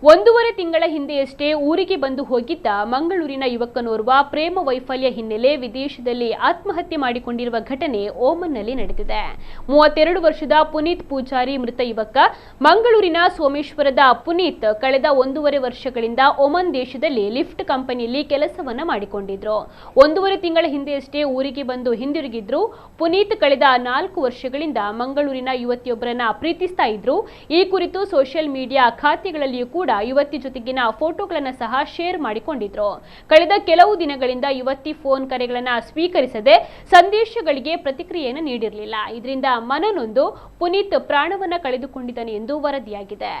ಒಂದೂವರೆ ತಿಂಗಳ ಹಿಂದೆಯಷ್ಟೇ ಊರಿಗೆ ಬಂದು ಹೋಗಿದ್ದ ಮಂಗಳೂರಿನ ಯುವಕನೋರ್ವ ಪ್ರೇಮ ವೈಫಲ್ಯ ಹಿನ್ನೆಲೆ ವಿದೇಶದಲ್ಲಿ ಆತ್ಮಹತ್ಯೆ ಮಾಡಿಕೊಂಡಿರುವ ಘಟನೆ ಓಮನ್ನಲ್ಲಿ ನಡೆದಿದೆ. 32 ವರ್ಷದ ಪುನೀತ್ ಪೂಜಾರಿ ಮೃತ ಯುವಕ. ಮಂಗಳೂರಿನ ಸೋಮೇಶ್ವರದ ಪುನೀತ್ ಕಳೆದ 1.5 ವರ್ಷಗಳಿಂದ ಒಮನ್ ದೇಶದಲ್ಲಿ ಲಿಫ್ಟ್ ಕಂಪನಿಯಲ್ಲಿ ಕೆಲಸವನ್ನ ಮಾಡಿಕೊಂಡಿದ್ರು. 1.5 ತಿಂಗಳ ಹಿಂದೆಯಷ್ಟೇ ಊರಿಗೆ ಬಂದು ಹಿಂದಿರುಗಿದ್ರು. ಪುನೀತ್ ಕಳೆದ 4 ವರ್ಷಗಳಿಂದ ಮಂಗಳೂರಿನ ಯುವತಿಯೊಬ್ಬರನ್ನ ಪ್ರೀತಿಸ್ತಾ ಇದ್ರು. ಈ ಕುರಿತು ಸೋಷಿಯಲ್ ಮೀಡಿಯಾ ಖಾತೆಗಳಲ್ಲಿಯೂ ಕೂಡ ಯುವತಿ ಜೊತೆಗಿನ ಫೋಟೋಗಳನ್ನು ಸಹ ಶೇರ್ ಮಾಡಿಕೊಂಡಿದ್ರು. ಕಳೆದ ಕೆಲವು ದಿನಗಳಿಂದ ಯುವತಿ ಫೋನ್ ಕರೆಗಳನ್ನು ಸ್ವೀಕರಿಸದೆ ಸಂದೇಶಗಳಿಗೆ ಪ್ರತಿಕ್ರಿಯೆಯನ್ನು ನೀಡಿರಲಿಲ್ಲ. ಇದರಿಂದ ಮನನೊಂದು ಪುನೀತ್ ಪ್ರಾಣವನ್ನ ಕಳೆದುಕೊಂಡಿದ್ದಾನೆ ಎಂದು ವರದಿಯಾಗಿದೆ.